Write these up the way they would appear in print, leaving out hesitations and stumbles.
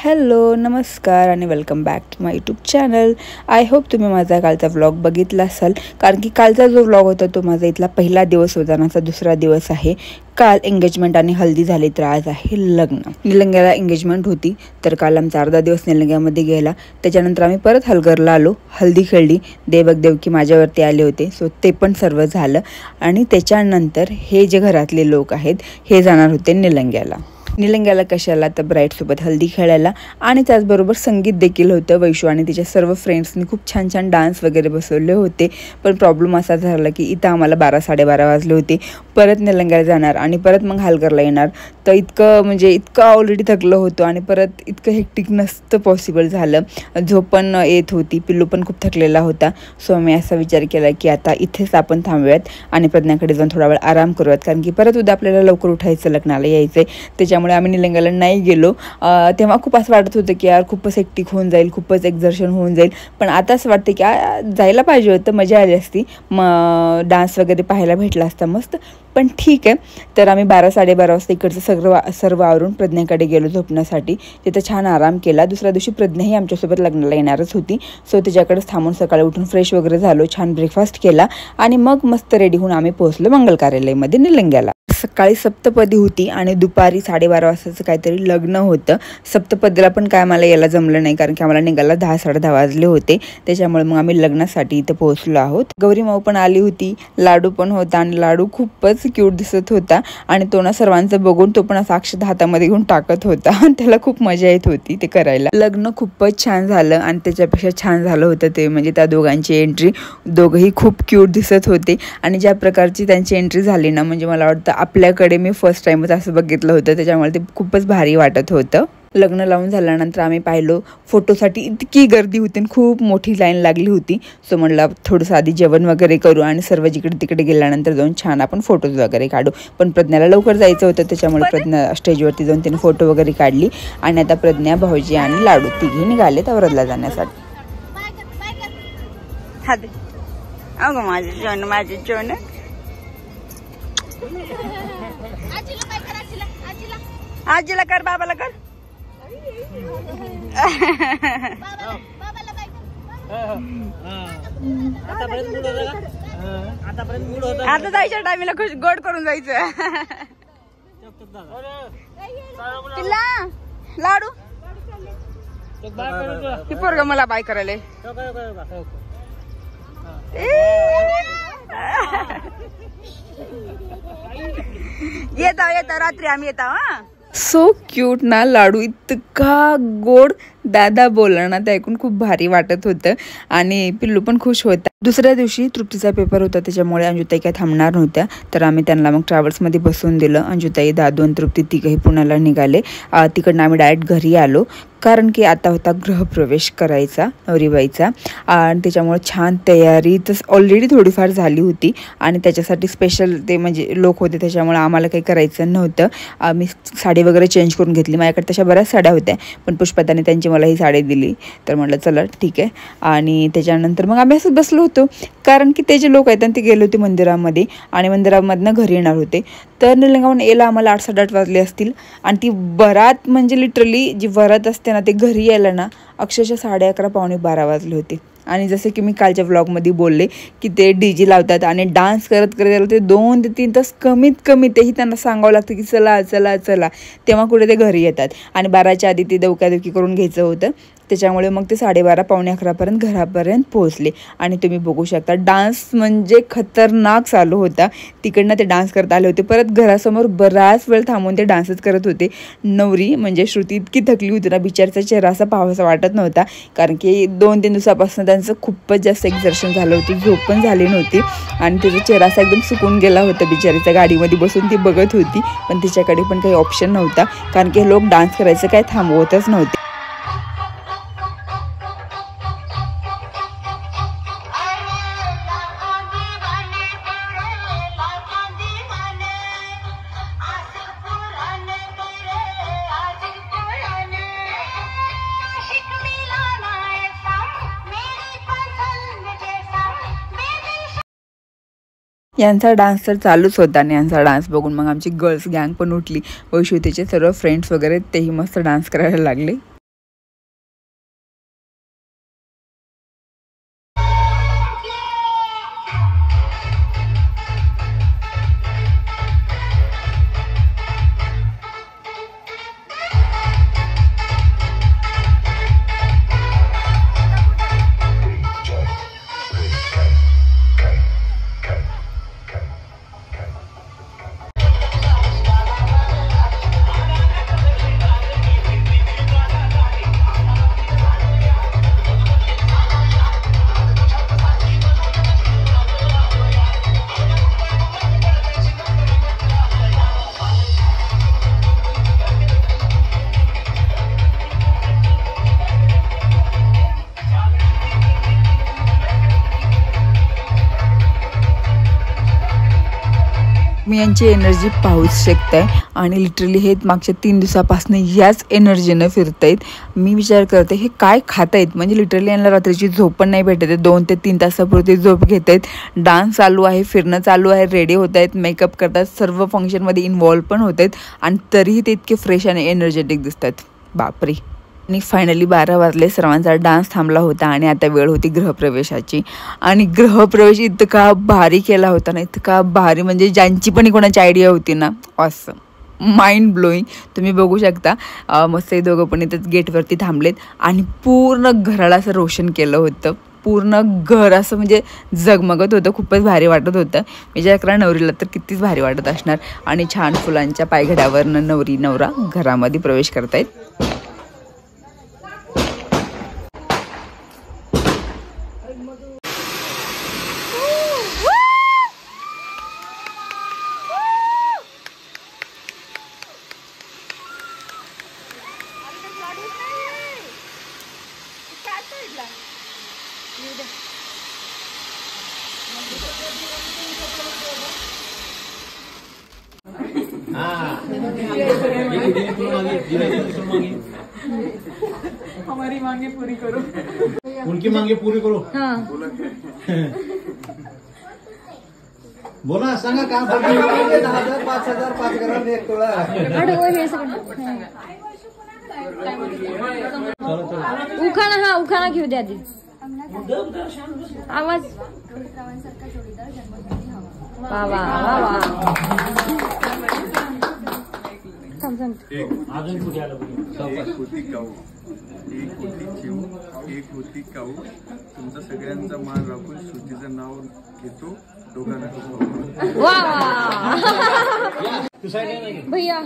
Hello नमस्कार आणि welcome back to my YouTube channel. I hope तुम्ही माझा कालचा व्लॉग बघितला असाल, कारण की कालचा जो व्लॉग होता तो माझा इथला पहिला दिवस होता, नाचा दुसरा दिवस आहे। काल एंगेजमेंट आणि हल्दी झाली, तर आज आहे लग्न। निलंग्याला एंगेजमेंट होती, तर काल आमचा अर्धा दिवस निलंग्यामध्ये गेला। त्याच्यानंतर आम्ही परत हलगरला आलो, हल्दी खेळली, देवक देवकी माझ्यावरती आले होते, सो ते पण सर्व झालं। आणि त्याच्यानंतर हे जे घरातले लोक आहेत हे जाणार होते निलंग्याला। निलंग्याला कशाला, तर ब्राईडसोबत हल्दी खेळायला आणि त्याचबरोबर संगीत देखील होतं। वैशू आणि तिच्या सर्व फ्रेंड्सनी खूप छान छान डान्स वगैरे बसवले होते, पण प्रॉब्लेम असा झाला की इथं आम्हाला 12-12:30 वाजले होते। परत निलंग्याला जाणार आणि परत मग हलगरला येणार, तर इतकं ऑलरेडी थकलं होतं आणि परत इतकं हेक्टिक नसतं पॉसिबल झालं। झोप पण येत होती, पिल्लू पण खूप थकलेला होता। सो मी असा विचार केला की आता इथेच आपण थांबूयात आणि प्रज्ञाकडे जाऊन थोडा वेळ आराम करूयात, कारण की परत उद्या आपल्याला लवकर उठायचं, लग्नाला यायचं आहे। त्याच्यामुळे आम्ही निलंग्याला नाही गेलो। तेव्हा खूप असं वाटत होतं की यार खूपच हेक्टिक होऊन जाईल, खूपच एक्झर्शन होऊन जाईल, पण आता असं वाटतं की जायला पाहिजे होतं, मजा आली असती, डान्स वगैरे पाहायला भेटला असता मस्त। पण ठीक आहे, तर आम्ही 12-12:30 वाजता इकडचं सर्व आवरून प्रज्ञाकडे गेलो झोपण्यासाठी। तिथं छान आराम केला। दुसऱ्या दिवशी प्रज्ञाही आमच्यासोबत लग्नाला येणारच होती, सो तिच्याकडेच थांबून सकाळी उठून फ्रेश वगैरे झालो, छान ब्रेकफास्ट केला आणि मग मस्त रेडी होऊन आम्ही पोहोचलो मंगल कार्यालयामध्ये निलंग्याला। सकाळी सप्तपदी होती आणि दुपारी 12:30 वाजताचं काहीतरी लग्न होतं। सप्तपदीला पण काय मला यायला जमलं नाही, कारण की आम्हाला निघायला 10-10:30 वाजले होते। त्याच्यामुळे मग आम्ही लग्नासाठी इथं पोहोचलो आहोत। गौरी माऊ पण आली होती, लाडू पण होता आणि लाडू खूपच क्यूट दिसत होता आणि तो ना सर्वांचं बघून तो पण असा अक्षत हातामध्ये घेऊन टाकत होता आणि त्याला खूप मजा येत होती ते करायला। लग्न खूपच छान झालं आणि त्याच्यापेक्षा छान झालं होतं ते म्हणजे त्या दोघांची एंट्री। दोघंही खूप क्यूट दिसत होते आणि ज्या प्रकारची त्यांची एंट्री झाली ना, म्हणजे मला वाटतं आपल्याकडे मी फर्स्ट टाइमच असं बघितलं होतं, त्याच्यामुळे ते खूपच भारी वाटत होतं। लग्न लावून झाल्यानंतर आम्ही पाहिलो फोटोसाठी इतकी गर्दी होती, खूप मोठी लाईन लागली होती। सो म्हटलं थोडंसं आधी जेवण वगैरे करू आणि सर्व जिकडे तिकडे गेल्यानंतर जाऊन छान आपण फोटोज वगैरे काढू। पण प्रज्ञाला लवकर जायचं होतं, त्याच्यामुळे प्रज्ञा स्टेजवरती जाऊन तिने फोटो वगैरे काढली आणि आता प्रज्ञा, भाऊजी आणि लाडू तिघे निघाले औरतला जाण्यासाठी। माझे जोन आजीला कर, बाबाला कर। आता जायच्या टायमीला गोड करून जायचं। पिल्ला लाडू ती पोरग मला बाय करायला येता रात्री आम्ही येता। सो क्यूट ना लाडू, इतका गोड दादा बोलला ना, ते ऐकून खूप भारी वाटत होतं आणि पिल्लू पण खुश होता। दुसऱ्या दिवशी तृप्तीचा पेपर होता, त्याच्यामुळे अंजुताई काय थांबणार नव्हत्या, तर आम्ही त्यांना मग ट्रॅव्हल्समध्ये बसवून दिलं। अंजुताई, दादू आणि तृप्ती तिघही पुण्याला निघाले। तिकडनं आम्ही डायरेक्ट घरी आलो, कारण की आता होता गृहप्रवेश करायचा नवरीबाईचा आणि त्याच्यामुळे छान तयारी तर ऑलरेडी थोडीफार झाली होती आणि त्याच्यासाठी स्पेशल ते म्हणजे लोक होते, त्याच्यामुळे आम्हाला काही करायचं नव्हतं। मी साडी वगैरे चेंज करून घेतली, माझ्याकडे तशा बऱ्याच साड्या होत्या, पण पुष्पाताने त्यांची मला ही साडी दिली, तर म्हटलं चला ठीक आहे। आणि त्याच्यानंतर मग आम्ही असंच बसलो होतो, कारण की ते जे लोक आहेत ते गेले होते मंदिरामध्ये आणि मंदिरामधनं घरी येणार होते। तर निलंगावून यायला आम्हाला 8-8:30 वाजले असतील आणि ती वरात म्हणजे लिटरली जी वरात असते ना, ते घरी यायला ना अक्षरशः 11:30-12 वाजले होते। आणि जसे की मी कालच्या व्लॉगमध्ये बोलले की ते डीजे लावतात आणि डान्स करत करत ते 2 ते 3 तास कमीत कमी, तेही त्यांना सांगावं लागतं की चला चला चला, तेव्हा कुठे ते घरी येतात आणि 12च्या आधी ते दौकादौकी करून घ्यायचं होतं। त्याच्यामुळे मग ते 12:30-11:15 घरापर्यंत पोहोचले आणि तुम्ही बघू शकता डान्स म्हणजे खतरनाक चालू होता। तिकडनं ते डान्स करत आले होते, परत घरासमोर बराच वेळ थांबून ते डान्सच करत होते। नवरी म्हणजे श्रुती इतकी थकली होती ना, बिचारचा चेहरा असा पाहावासा वाटत नव्हता, कारण की 2-3 दिवसापासून त्यांचं खूपच जास्त एक्झर्शन झालं होतं, झोप पण झाली नव्हती आणि तिचा चेहरा असा एकदम सुकून गेला होता। बिचारीच्या गाडीमध्ये बसून ती बघत होती, पण तिच्याकडे पण काही ऑप्शन नव्हता, कारण की लोक डान्स करायचं काही थांबवतच नव्हते। यांचा डान्स तर चालूच होता आणि यांचा डान्स बघून मग आमची गर्ल्स गँग पण उठली। वैशू तिचे सर्व फ्रेंड्स वगैरे तेही मस्त डान्स करायला लागले। मी यांची एनर्जी पाहूच शकताय आणि लिटरली हे मागच्या 3 दिवसापासून याच एनर्जीनं फिरतायत. मी विचार करते हे काय खात आहेत, म्हणजे लिटरली यांना रात्रीची झोप पण नाही भेटत आहे. 2 ते 3 तासापुरती झोप घेत आहेत. डान्स चालू आहे, फिरणं चालू आहे, रेडी होत आहेत, मेकअप करतात, सर्व फंक्शनमध्ये इन्वॉल्व पण होत आहेत आणि तरीही ते इतके फ्रेश आणि एनर्जेटिक दिसतात. बापरे. आणि फायनली 12 वाजले, सर्वांचा डान्स थांबला होता आणि आता वेळ होती गृहप्रवेशाची. आणि गृहप्रवेश इतका भारी केला होता ना, इतका भारी, म्हणजे ज्यांची पण कोणाची आयडिया होती ना, ऑसम, माइंड ब्लोईंग. तुम्ही बघू शकता मस्त हे दोघं पण इथं गेटवरती थांबलेत आणि पूर्ण घराला असं रोशन केलं होतं. पूर्ण घर असं म्हणजे जगमगत होतं, खूपच भारी वाटत होतं. विचार करा नवरीला तर कितीच भारी वाटत असणार. आणि छान फुलांच्या पायघड्यावरनं नवरी नवरा घरामध्ये प्रवेश करतायत. हमारी मांगे पूरी करो, उनकी मांगे पूरी करो. हाँ. बोला सांगा का 10,000 5,000 5 घरात 1 तोळा. उखाणा, हा उखाणा घेऊ द्या आधी. आवाज वा वा वा वा. अजून कुठे आलं होती काऊ, एक होती चिऊ, एक होती काऊ. तुमचा सगळ्यांचा मान राखून सुजीचं नाव घेतो, दोघांना वा भैया.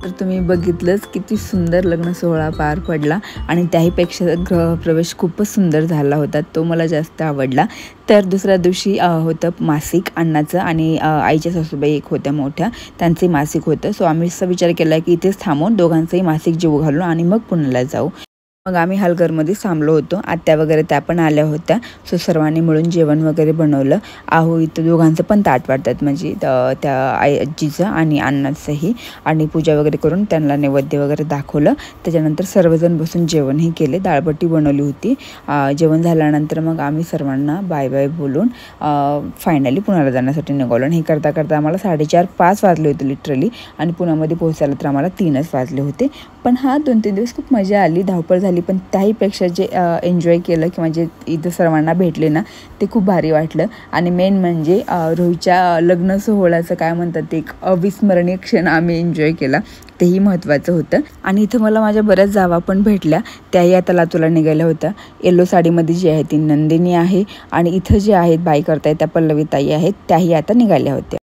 तर तुम्ही बघितलंच किती सुंदर लग्न सोहळा पार पडला आणि त्याहीपेक्षा गृहप्रवेश खूपच सुंदर झाला होता, तो मला जास्त आवडला. तर दुसऱ्या दिवशी होतं मासिक अण्णाचं आणि आईच्या सासूबाई एक होत्या मोठ्या, त्यांचे मासिक होतं. सो आम्ही असा विचार केला की इथेच थांबून दोघांचंही मासिक जीव घालून आणि मग पुण्याला जाऊ. मग आम्ही हलघरमध्ये थांबलो होतो. आत्या वगैरे त्या पण आल्या होत्या. सो सर्वांनी मिळून जेवण वगैरे बनवलं. आहो इथं दोघांचं पण ताट वाटतात, म्हणजे त्या आजीचं आणि अण्णाचंही, आणि पूजा वगैरे करून त्यांना नैवेद्य वगैरे दाखवलं. त्याच्यानंतर सर्वजण बसून जेवणही केले, डाळबट्टी बनवली होती. जेवण झाल्यानंतर मग आम्ही सर्वांना बाय बाय बोलून फायनली पुण्याला जाण्यासाठी निघालो. आणि हे करता करता आम्हाला 4:30-5 वाजले होते लिटरली, आणि पुण्यामध्ये पोहोचायला तर आम्हाला 3च वाजले होते. पण हा 2-3 दिवस खूप मजा आली, धावपळ झाली, पण त्याहीपेक्षा जे एन्जॉय केलं किंवा जे इथं सर्वांना भेटले ना ते खूप भारी वाटलं. आणि मेन म्हणजे रोहितच्या लग्न सोहळ्याचं काय म्हणतात, एक अविस्मरणीय क्षण आम्ही एन्जॉय केला, तेही महत्त्वाचं होतं. आणि इथं मला माझ्या बऱ्याच जावा पण भेटल्या, त्याही आता लातूरला निघाल्या होत्या. येलो साडीमध्ये जी आहे ती नंदिनी आहे, आणि इथं जे आहेत बाई करतायत त्या पल्लवी ताई आहेत, त्याही आता निघाल्या होत्या.